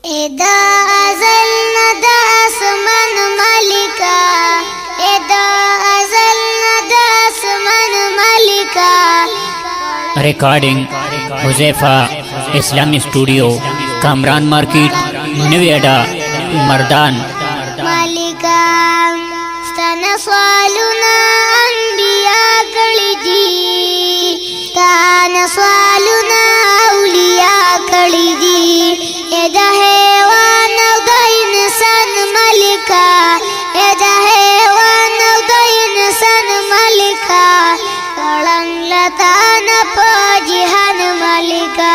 ادا ازل ندا اسمان ملکا ادا ازل ندا اسمان ملکا रिकॉर्डिंग हुज़ैफा इस्लामी स्टूडियो कामरान मार्केट नवेड़ा मर्दान मलिका स्तन स्वालुना अंबिया कलिदी तान स्वालुना औलिया कलिदी एदा हैवान उदयन सन मलिका एदा हैवान उदयन सन मलिका वळंग लतान पोजिहन मलिका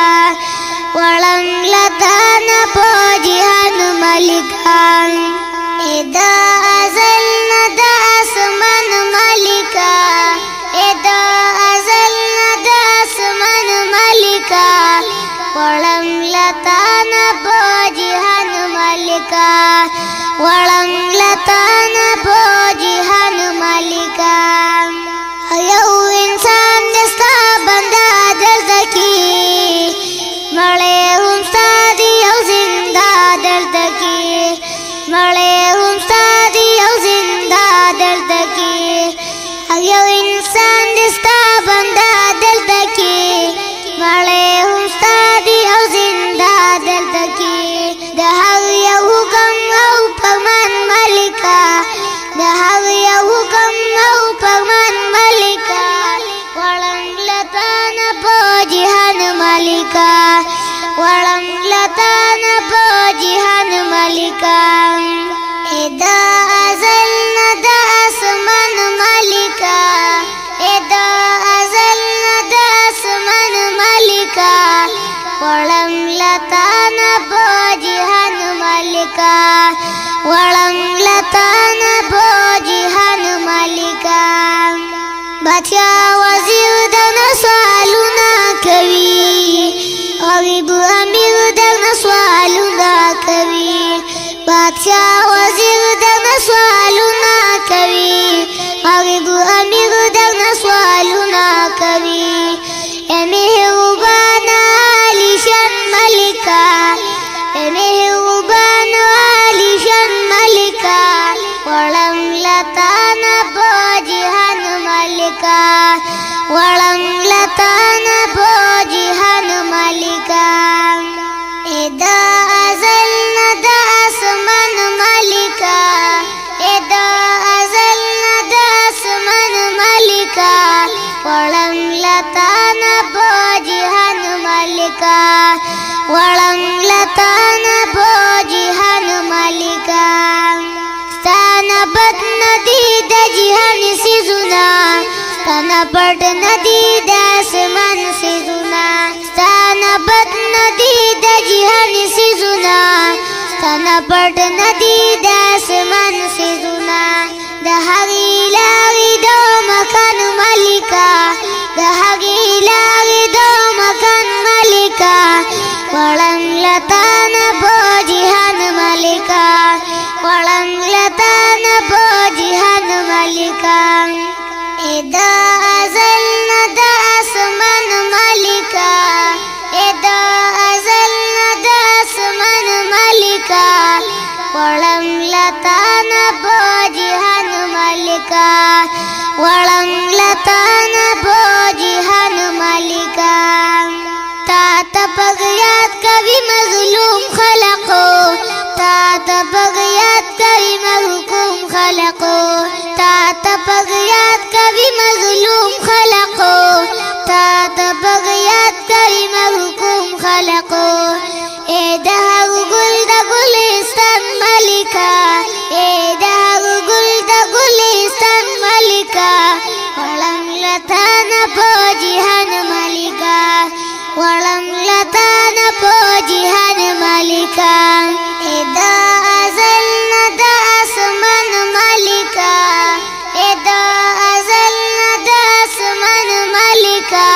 वळंग लतान पोजिहन मलिका एदा अजल नदा आसमान मलिका एदा अजल नदा आसमान मलिका वळंग लतान पोजिहन मलिका वळंग लतान पोजिहन मलिका अयो इंसान दस्ता बंदा दर्द की मळे हम सादी औ जिंदा दर्द की मळे हम सादी औ जिंदा दर्द की अयो इंसान दस्ता बंदा दर्द की मळे हम सादी औ जिंदा दर्द की दहर या हुकम औ फरमान मलिका दहर या हुकम औ फरमान मलिका वळंग लतान पोजिहन मलिका वळंग लतान पोजिहन मलिका एदा अजल नदा आसमान मलिका एदा अजल नदा आसमान मलिका वळंग लतान पोजिहन मलिका वळंग लतान पोजिहन मलिका बादशाह वजीर दरना सवालुना कोي गरीब अमीर दरना सवालुना कोي बादशाह वजीर दरना सवालुना कोي गरीब अमीर दरना सवालुना कोي ए मेहरबान आलिशान मलिका ए मेहरबान आलिशान मलिका वळंग लतान पोजिहन मलिका वळंग लतान पोजिहन मलिका एदा अजल नदा आसमान मलिका एदा अजल नदा आसमान मलिका वळंग लतान पोजिहन मलिका वळंग लतान पोजिहन मलिका स्थान पद नदी दजिहन सिजुना स्थान पद नदी दासमान सिजुना स्थान पद नदी दजिहन सिजुना स्थान पद नदी दासमान सिजुना दहरी लागी दो मकान मलिका दहरी लागी दो मकान मलिका वळंग लतान पोजिहन मलिका वळंग लतान पोजिहन मलिका एदा अजल नदा आसमान मलिका एदा अजल नदा आसमान मलिका वळंग लतान पोजिहन मलिका वळंग लतान पोजिहन मलिका तात पगयात कभी मजलूम खलको तात पगयात कभी महकूम खलको तात पगयात कभी मजलूम खलको तात पगयात कभी महकूम खलको ए दहर गुल द गुलिस्तान मलिका ए दहर गुल द गुलिस्तान मलिका वळंग लतान पोजिहन मलिका वळंग लतान पोजिहन मलिका एदा अजल नदा आसमान मलिका एदा अजल नदा आसमान मलिका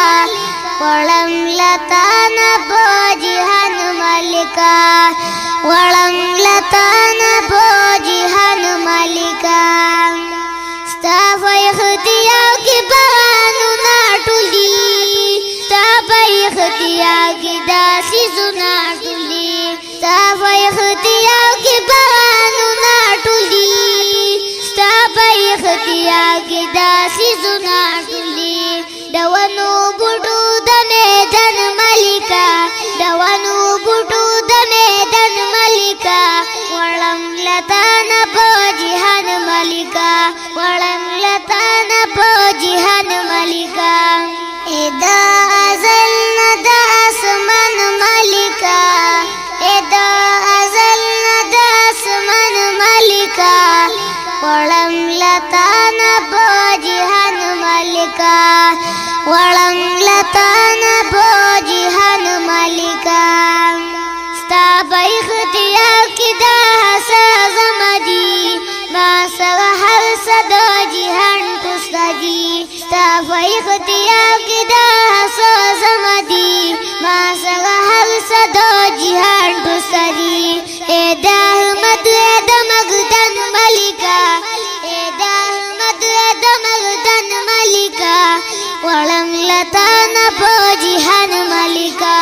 वळंग लतान पोजिहन मलिका वळंग लतान पोजिहन मलिका स्ताफ इख्तियार की बगानु ना टुली स्ताफ इख्तियार की दासी सुना टुली स्ताफ په اختیار کې دا سزمدي ما سره هر څه د جهان پوستدي ستا په اختیار کې دا سزمدي ما سره هر څه د جهان پوستدي اے د احمد د مقدن ملکا اے د احمد د مقدن ملکا وړم لتان په جهان ملکا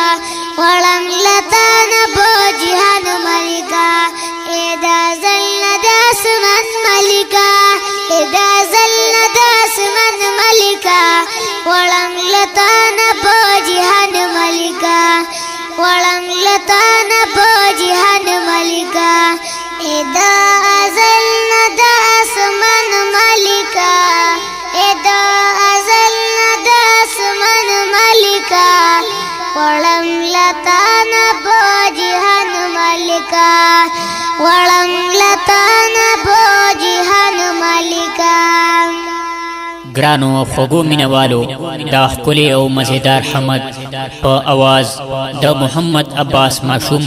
وړم لتان په جهان ملکا اے د زل د اسمان ملکا اے د زل د اسمان ملکا وړم لتان په جهان ملکا وړم لتان په جهان ملکا اے د زل د اسمان ملکا اے د زل د اسمان ملکا وړم لتان په جهان ملکا وړم لتان په جهان ملکا ګرانو خوږو مینوالو دا ښکلی او مزیدار حمد په اواز د محمد عباس ماشوم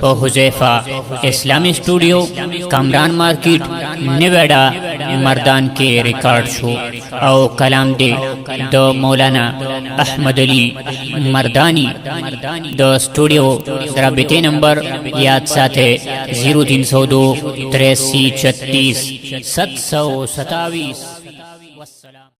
په حذیفه اسلامی سټوډیو کامران مارکیټ نیویډا مردان کې ریکارډ شو او کلام دی د مولانا احمد علی مردانی د سټوډیو رابطې نمبر یاد ساتئ 0302 83 36 727